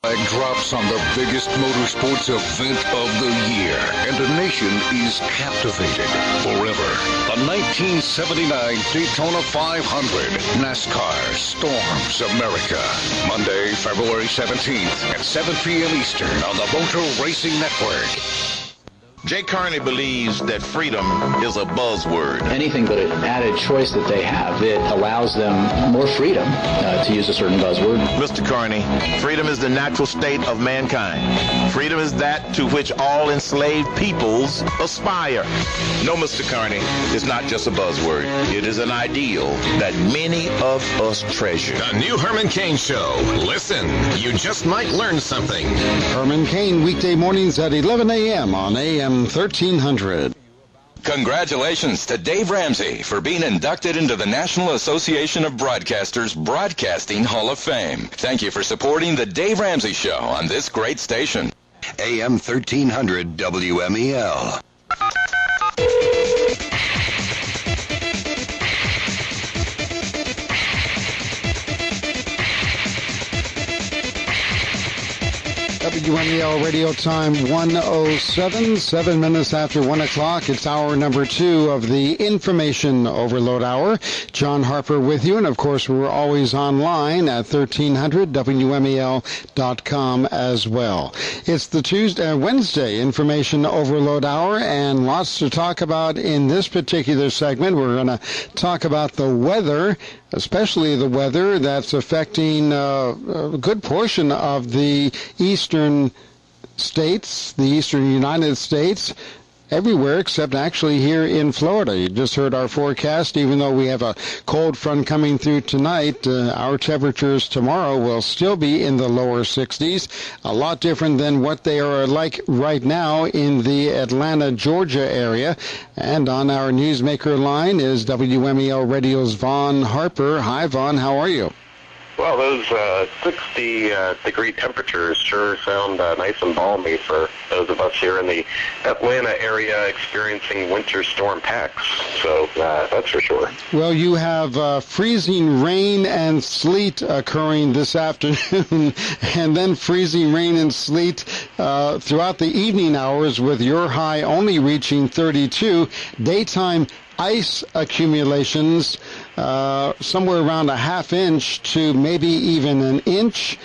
Flag drops on the biggest motorsports event of the year, and the nation is captivated forever. The 1979 Daytona 500 NASCAR Storms America. Monday, February 17th at 7 p.m. Eastern on the Motor Racing Network. Jay Carney believes that freedom is a buzzword. Anything but an added choice that they have, it allows them more freedom, to use a certain buzzword. Mr. Carney, freedom is the natural state of mankind. Freedom is that to which all enslaved peoples aspire. No, Mr. Carney, it's not just a buzzword. It is an ideal that many of us treasure. The new Herman Cain Show. Listen, you just might learn something. Herman Cain, weekday mornings at 11 a.m. on AM 1300. Congratulations to Dave Ramsey for being inducted into the National Association of Broadcasters Broadcasting Hall of Fame. Thank you for supporting the Dave Ramsey Show on this great station. AM 1300 WMEL. WMEL Radio Time 107, 7 minutes after 1 o'clock. It's hour number 2 of the Information Overload Hour. John Harper with you, and of course we're always online at 1300WMEL.com as well. It's the Wednesday Information Overload Hour, and lots to talk about in this particular segment. We're going to talk about the weather, especially the weather that's affecting a good portion of the eastern states, the eastern United States, everywhere except actually here in Florida. You just heard our forecast. Even though we have a cold front coming through tonight, our temperatures tomorrow will still be in the lower 60s. A lot different than what they are like right now in the Atlanta, Georgia area. And on our newsmaker line is WMEL Radio's Vaughn Harper. Hi, Vaughn. How are you? Well, those 60-degree temperatures sure sound nice and balmy for those of us here in the Atlanta area experiencing Winter Storm Pax. So that's for sure. Well, you have freezing rain and sleet occurring this afternoon, and then freezing rain and sleet throughout the evening hours, with your high only reaching 32. Daytime ice accumulations somewhere around a half inch to maybe even an inch,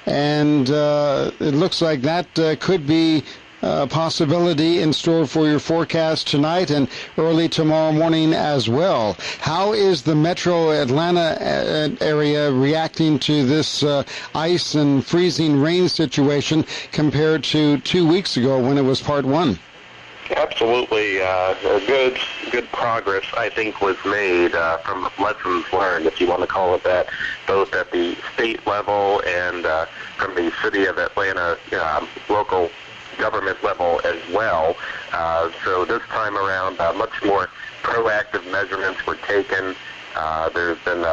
and it looks like that could be a possibility in store for your forecast tonight and early tomorrow morning as well. How is the metro Atlanta area reacting to this ice and freezing rain situation compared to 2 weeks ago when it was part one? Absolutely. Good progress, I think, was made from lessons learned, if you want to call it that, both at the state level and from the city of Atlanta local government level as well. So this time around, much more proactive measurements were taken. There's been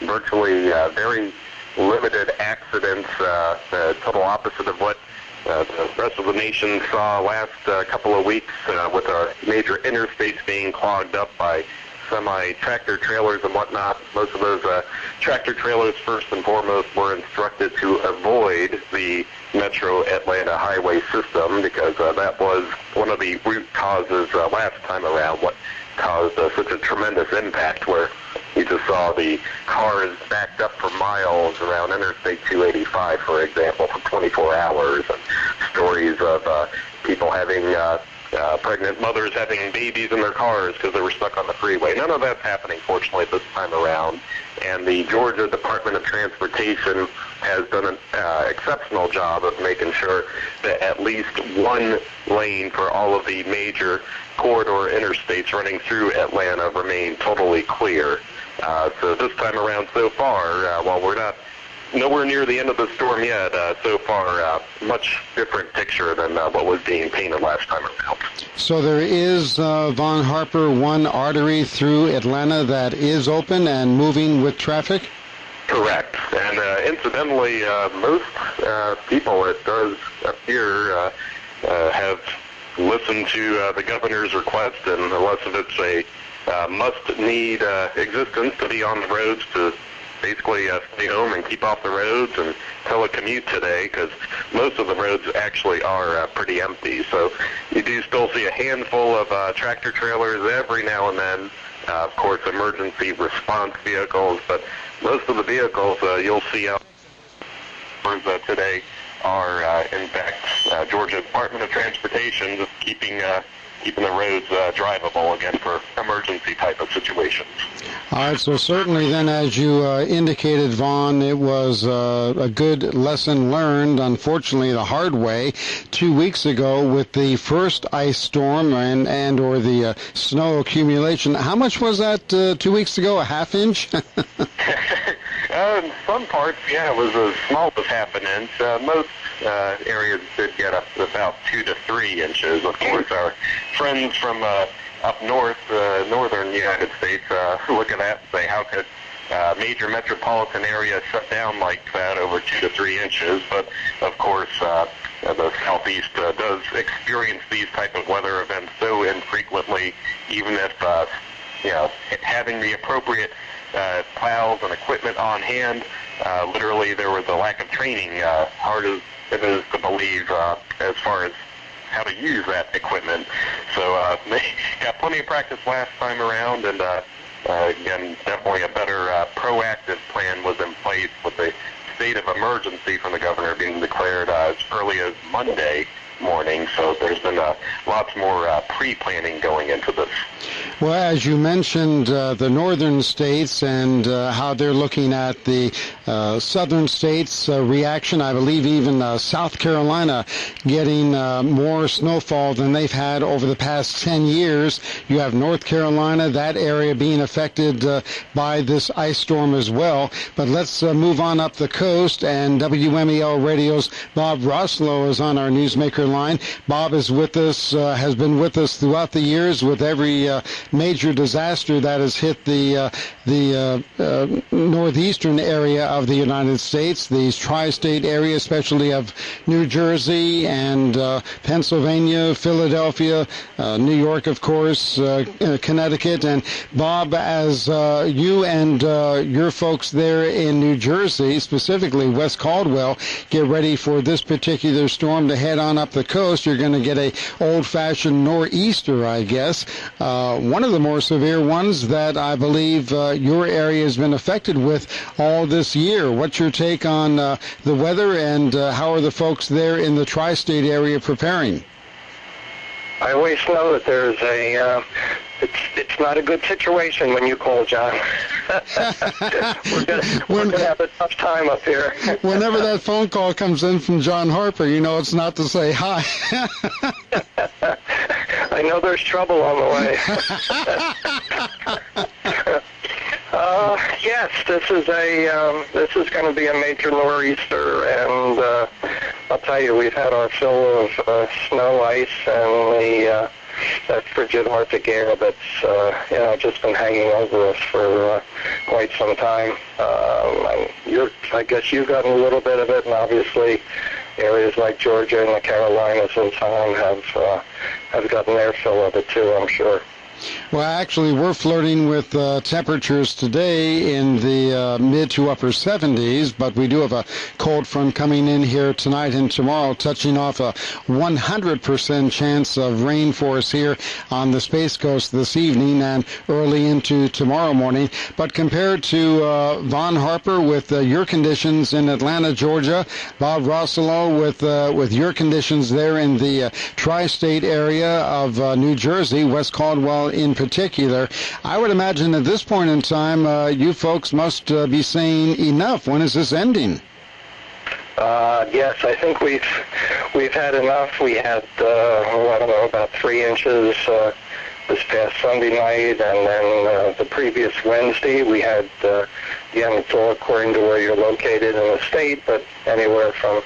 virtually very limited accidents, the total opposite of what the rest of the nation saw last couple of weeks with our major interstates being clogged up by semi-tractor trailers and whatnot. Most of those tractor trailers, first and foremost, were instructed to avoid the Metro Atlanta highway system because that was one of the root causes last time around, what caused such a tremendous impact, where you just saw the cars backed up for miles around Interstate 285, for example, for 24 hours, and stories of people having pregnant mothers having babies in their cars because they were stuck on the freeway. None of that's happening, fortunately, this time around. And the Georgia Department of Transportation has done an exceptional job of making sure that at least one lane for all of the major corridor interstates running through Atlanta remain totally clear. So this time around so far, while we're not nowhere near the end of the storm yet, so far, much different picture than what was being painted last time around. So there is, Vaughn Harper, one artery through Atlanta that is open and moving with traffic? Correct. And incidentally, most people, it does appear, have listened to the governor's request, and unless it's a must-need existence to be on the roads to basically stay home and keep off the roads and telecommute today, because most of the roads actually are pretty empty. So you do still see a handful of tractor trailers every now and then, of course, emergency response vehicles, but most of the vehicles you'll see out today are, in fact, Georgia Department of Transportation just keeping the roads drivable again for emergency type of situations. All right, so certainly then, as you indicated, Vaughn, it was a good lesson learned, unfortunately the hard way, 2 weeks ago with the first ice storm and or the snow accumulation. How much was that 2 weeks ago, a half inch? In some parts, yeah, it was as small as half an inch. Most areas did get up to about 2 to 3 inches. Of course, our friends from up north, northern United States, look at that and say, how could major metropolitan area shut down like that over 2 to 3 inches? But, of course, the Southeast does experience these type of weather events so infrequently, even if, having the appropriate plows and equipment on hand. Literally, there was a lack of training, hard as it is to believe, as far as how to use that equipment. So they got plenty of practice last time around, and again, definitely a better proactive plan was in place with the state of emergency from the governor being declared as early as Monday morning. So there's been lots more pre-planning going into this. Well, as you mentioned, the northern states and how they're looking at the southern states' reaction. I believe even South Carolina getting more snowfall than they've had over the past 10 years. You have North Carolina, that area being affected by this ice storm as well. But let's move on up the coast, and WMEL Radio's Bob Roslow is on our newsmaker line. Bob is with us, has been with us throughout the years with every major disaster that has hit the northeastern area of the United States, the tri-state area, especially of New Jersey and Pennsylvania, Philadelphia, New York, of course, Connecticut. And Bob, as you and your folks there in New Jersey, specifically West Caldwell, get ready for this particular storm to head on up the coast, you're going to get a old-fashioned nor'easter, I guess. One of the more severe ones that I believe your area has been affected with all this year. What's your take on the weather, and how are the folks there in the tri-state area preparing? I always know that there's it's not a good situation when you call, John. we're gonna have a tough time up here. Whenever that phone call comes in from John Harper, you know it's not to say hi. I know there's trouble on the way. Yes, this is going to be a major nor'easter, and I'll tell you, we've had our fill of snow, ice, and that frigid Arctic air that's just been hanging over us for quite some time. I guess you've gotten a little bit of it, and obviously areas like Georgia and the Carolinas and so on have gotten their fill of it too, I'm sure. Well, actually, we're flirting with temperatures today in the mid to upper 70s, but we do have a cold front coming in here tonight and tomorrow, touching off a 100% chance of rain for us here on the Space Coast this evening and early into tomorrow morning. But compared to Vaughn Harper with your conditions in Atlanta, Georgia, Bob Roslow with your conditions there in the tri-state area of New Jersey, West Caldwell in particular, I would imagine at this point in time, you folks must be saying enough. When is this ending? Yes, I think we've had enough. We had, about 3 inches this past Sunday night, and then the previous Wednesday we had, again, it's all according to where you're located in the state, but anywhere from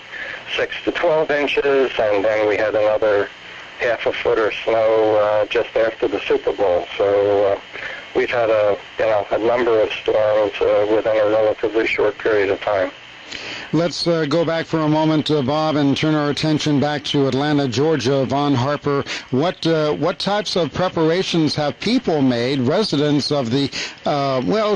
6 to 12 inches, and then we had another half a foot of snow just after the Super Bowl. So we've had a number of storms within a relatively short period of time. Let's go back for a moment, Bob, and turn our attention back to Atlanta, Georgia. Von Harper, what types of preparations have people made, residents of the,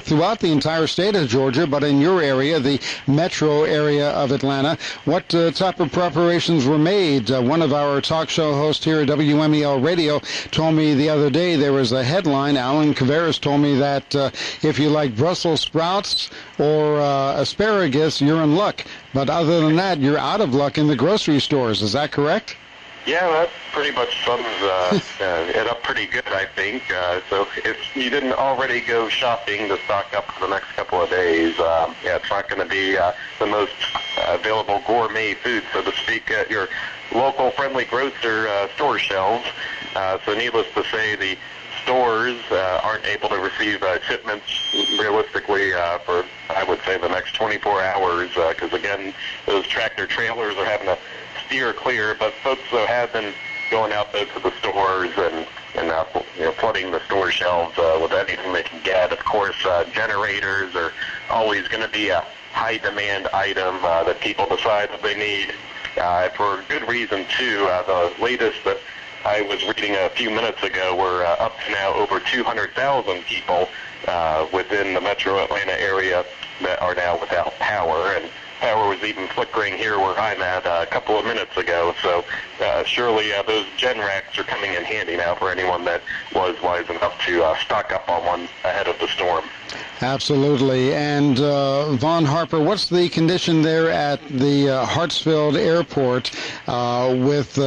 throughout the entire state of Georgia, but in your area, the metro area of Atlanta, what type of preparations were made? One of our talk show hosts here at WMEL Radio told me the other day there was a headline. Alan Caveras told me that if you like Brussels sprouts or asparagus, you're in luck. But other than that, you're out of luck in the grocery stores. Is that correct? Yeah, that pretty much sums it up pretty good, I think. So if you didn't already go shopping to stock up for the next couple of days, it's not going to be the most available gourmet food, so to speak, at your local friendly grocer store shelves. So needless to say, the stores aren't able to receive shipments realistically for, I would say, the next 24 hours because, again, those tractor trailers are having to steer clear, but folks have been going out there to the stores and flooding the store shelves with anything they can get. Of course, generators are always going to be a high-demand item that people decide that they need for good reason, too. The latest that I was reading a few minutes ago, we're up to now over 200,000 people within the metro Atlanta area that are now without power, and power was even flickering here where I'm at a couple of minutes ago. So surely those gen racks are coming in handy now for anyone that was wise enough to stock up on one ahead of the storm. Absolutely. And Von Harper, what's the condition there at the Hartsfield Airport with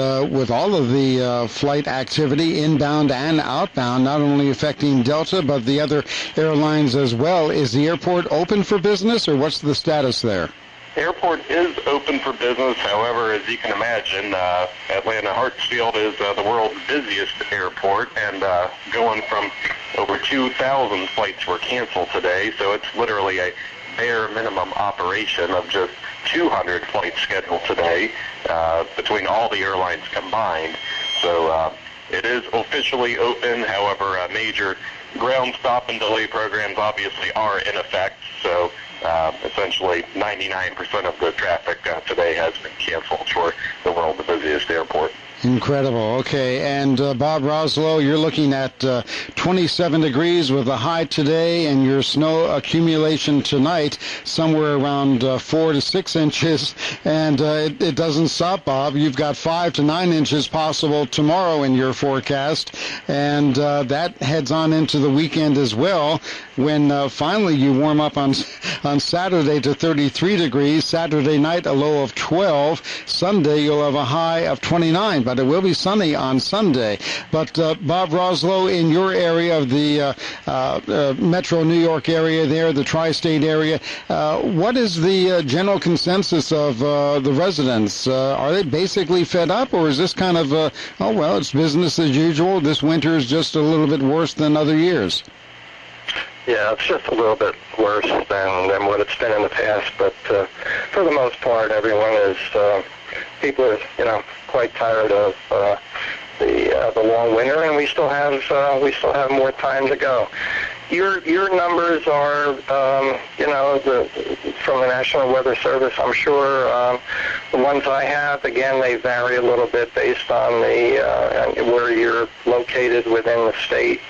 all of the flight activity, inbound and outbound, not only affecting Delta but the other airlines as well? Is the airport open for business, or what's the status there? Airport is open for business. However, as you can imagine, Atlanta Hartsfield is the world's busiest airport, and going from over 2,000 flights were canceled today, so it's literally a bare minimum operation of just 200 flights scheduled today between all the airlines combined. So it is officially open. However, major ground stop and delay programs obviously are in effect, so essentially 99% of the traffic today has been canceled for the world's busiest airport. Incredible. Okay, and Bob Roslow, you're looking at 27 degrees with a high today, and your snow accumulation tonight somewhere around 4 to 6 inches, and it doesn't stop, Bob. You've got 5 to 9 inches possible tomorrow in your forecast, and that heads on into the weekend as well, when finally you warm up on Saturday to 33 degrees. Saturday night, a low of 12. Sunday, you'll have a high of 29. But it will be sunny on Sunday. But Bob Roslow, in your area of the metro New York area there, the tri-state area, what is the general consensus of the residents? Are they basically fed up, or is this kind of, it's business as usual? This winter is just a little bit worse than other years. Yeah, it's just a little bit worse than what it's been in the past. But for the most part, everyone is, people are, quite tired of the long winter, and we still have more time to go. Your numbers are, from the National Weather Service, I'm sure. The ones I have, again, they vary a little bit based on where you're located within the state.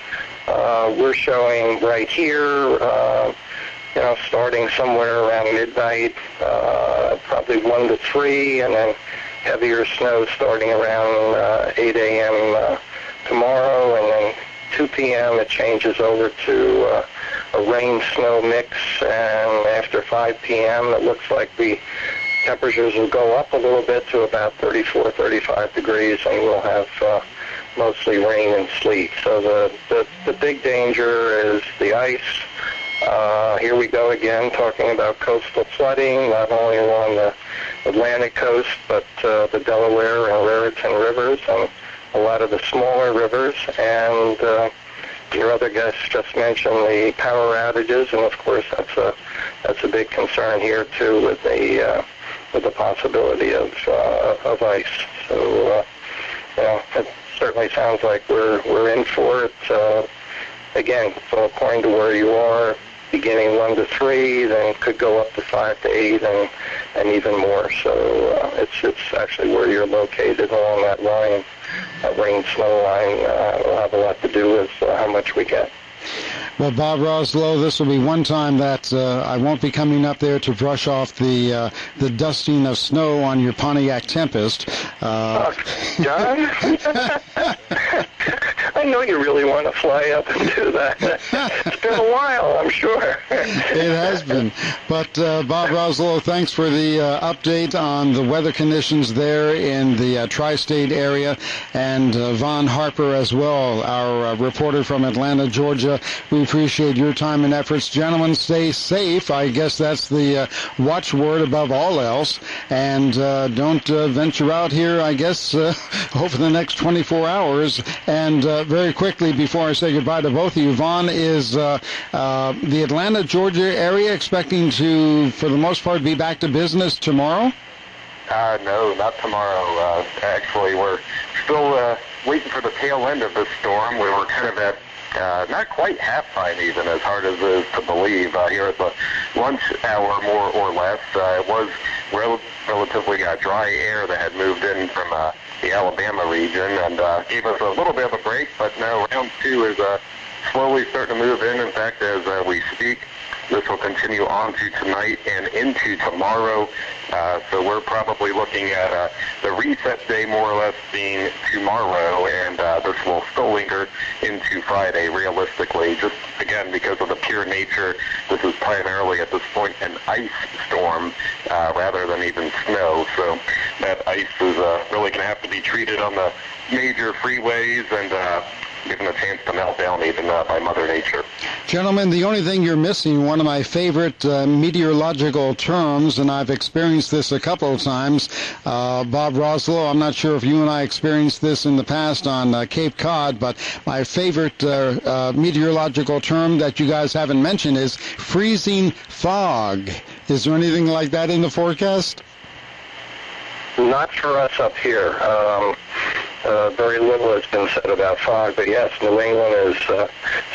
We're showing right here, starting somewhere around midnight, probably 1 to 3, and then heavier snow starting around 8 a.m. Tomorrow, and then 2 p.m. it changes over to a rain-snow mix, and after 5 p.m. it looks like the temperatures will go up a little bit to about 34, 35 degrees, and we'll have mostly rain and sleet. So the big danger is the ice. Here we go again, talking about coastal flooding, not only along the Atlantic coast, but the Delaware and Raritan rivers and a lot of the smaller rivers. And your other guest just mentioned the power outages, and of course that's a big concern here too, with the possibility of ice. So it certainly sounds like we're in for it. Again, so according to where you are, beginning 1 to 3, then could go up to 5 to 8, and even more. So it's actually where you're located along that line, that rain-snow line, will have a lot to do with how much we get. Well, Bob Roslow, this will be one time that I won't be coming up there to brush off the dusting of snow on your Pontiac Tempest. John? I know you really want to fly up and do that. It's been a while, I'm sure. It has been. But Bob Roslow, thanks for the update on the weather conditions there in the tri-state area, and Von Harper as well, our reporter from Atlanta, Georgia. We appreciate your time and efforts. Gentlemen, stay safe. I guess that's the watchword above all else. And don't venture out here, I guess, over the next 24 hours. And very quickly, before I say goodbye to both of you, Vaughn, is the Atlanta, Georgia area expecting to, for the most part, be back to business tomorrow? No, not tomorrow. Actually, we're still waiting for the tail end of this storm. We were kind of at not quite halftime even, as hard as it is to believe. Here at the lunch hour, more or less, it was relatively dry air that had moved in from the Alabama region and gave us a little bit of a break, but now round 2 is slowly starting to move in. In fact, as we speak, this will continue on to tonight and into tomorrow. So we're probably looking at the reset day more or less being tomorrow, and this will still linger into Friday realistically, just again because of the pure nature. This is primarily at this point an ice storm rather than even snow. So that ice is really going to have to be treated on the major freeways and given a chance to melt down even by Mother Nature. Gentlemen, the only thing you're missing, one of my favorite meteorological terms, and I've experienced this a couple of times. Bob Roslow, I'm not sure if you and I experienced this in the past on Cape Cod, but my favorite meteorological term that you guys haven't mentioned is freezing fog. Is there anything like that in the forecast? Not for us up here. Very little has been said about fog, but yes, New England is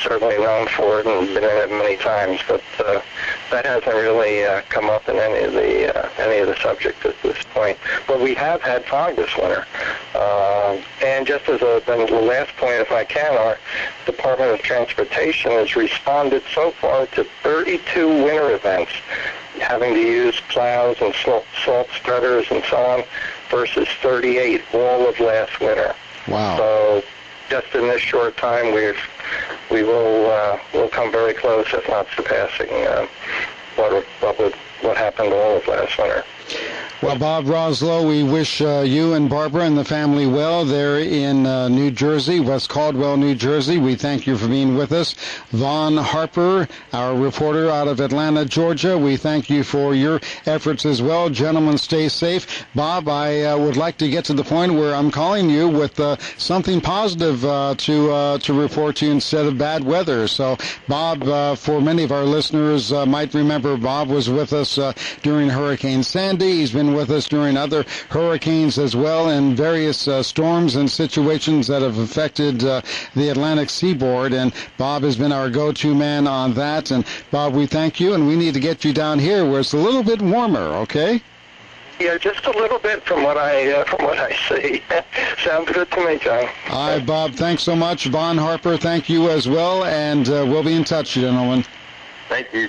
certainly known for it and been in it many times, but that hasn't really come up in any of the subjects at this point. But we have had fog this winter. And just as the last point, if I can, our Department of Transportation has responded so far to 32 winter events having to use plows and salt spreaders and so on, versus 38 all of last winter. Wow. So just in this short time, we'll come very close, if not surpassing what happened all of last winter. Well, Bob Roslow, we wish you and Barbara and the family well there in New Jersey, West Caldwell, New Jersey. We thank you for being with us. Von Harper, our reporter out of Atlanta, Georgia, we thank you for your efforts as well. Gentlemen, stay safe. Bob, I would like to get to the point where I'm calling you with something positive to report to you instead of bad weather. So, Bob, for many of our listeners might remember, Bob was with us during Hurricane Sandy. He's been with us during other hurricanes as well, and various storms and situations that have affected the Atlantic seaboard. And Bob has been our go-to man on that. And Bob, we thank you, and we need to get you down here where it's a little bit warmer, okay? Yeah, just a little bit from what I see. Sounds good to me, John. All right, Bob, thanks so much. Von Harper, thank you as well, and we'll be in touch, gentlemen. Thank you.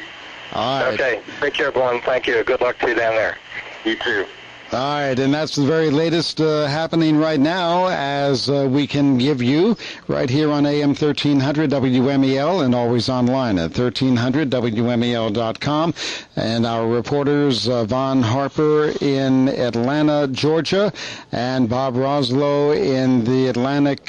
All right. Okay, take care, everyone. Thank you. Good luck to you down there. You too. All right, and that's the very latest happening right now, as we can give you right here on AM 1300 WMEL and always online at 1300WMEL.com. And our reporters, Von Harper in Atlanta, Georgia, and Bob Roslow in the Atlantic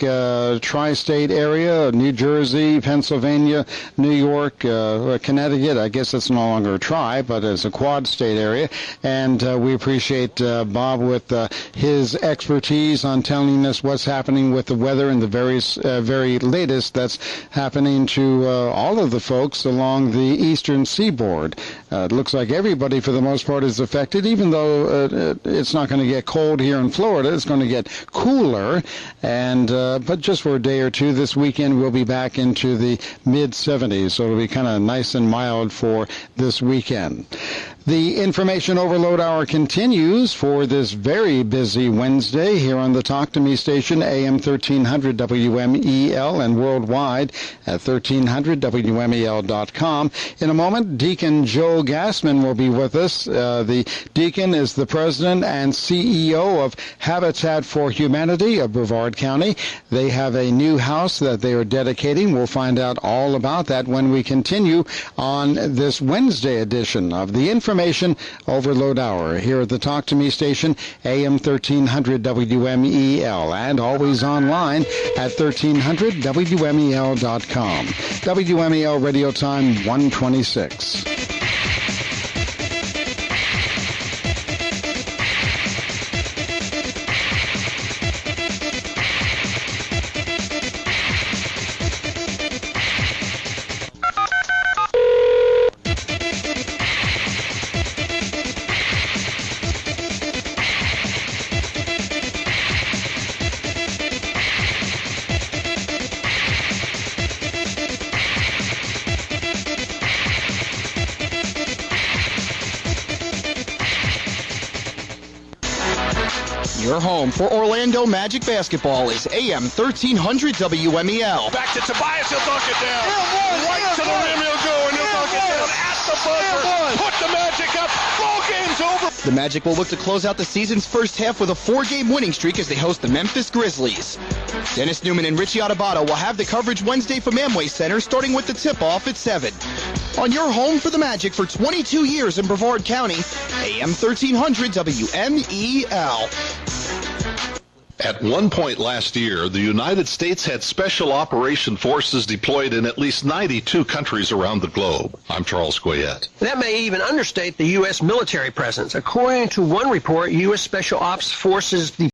tri-state area, New Jersey, Pennsylvania, New York, Connecticut. I guess it's no longer a tri, but it's a quad state area. And we appreciate Bob with his expertise on telling us what's happening with the weather and the very latest that's happening to all of the folks along the eastern seaboard. It looks like everybody, for the most part, is affected, even though it's not going to get cold here in Florida. It's going to get cooler, and but just for a day or two. This weekend we'll be back into the mid-70s, so it'll be kind of nice and mild for this weekend. The Information Overload Hour continues for this very busy Wednesday here on the Talk to Me station, AM 1300 WMEL, and worldwide at 1300WMEL.com. In a moment, Deacon Joe Gassman will be with us. The Deacon is the president and CEO of Habitat for Humanity of Brevard County. They have a new house that they are dedicating. We'll find out all about that when we continue on this Wednesday edition of the Information Overload Hour here at the Talk to Me station, AM 1300 WMEL, and always online at 1300WMEL.com. WMEL Radio Time 126. Your home for Orlando Magic basketball is AM 1300 WMEL. Back to Tobias, he'll dunk it down. Right to the rim, he'll go, and he'll dunk it down at the buzzer. Put the Magic up. Ball game's over. The Magic will look to close out the season's first half with a 4-game winning streak as they host the Memphis Grizzlies. Dennis Newman and Richie Adubato will have the coverage Wednesday from Amway Center, starting with the tip-off at 7. On your home for the Magic for 22 years in Brevard County, AM 1300 WMEL. At one point last year, the United States had special operation forces deployed in at least 92 countries around the globe. I'm Charles Goyette. That may even understate the U.S. military presence. According to one report, U.S. Special Ops Forces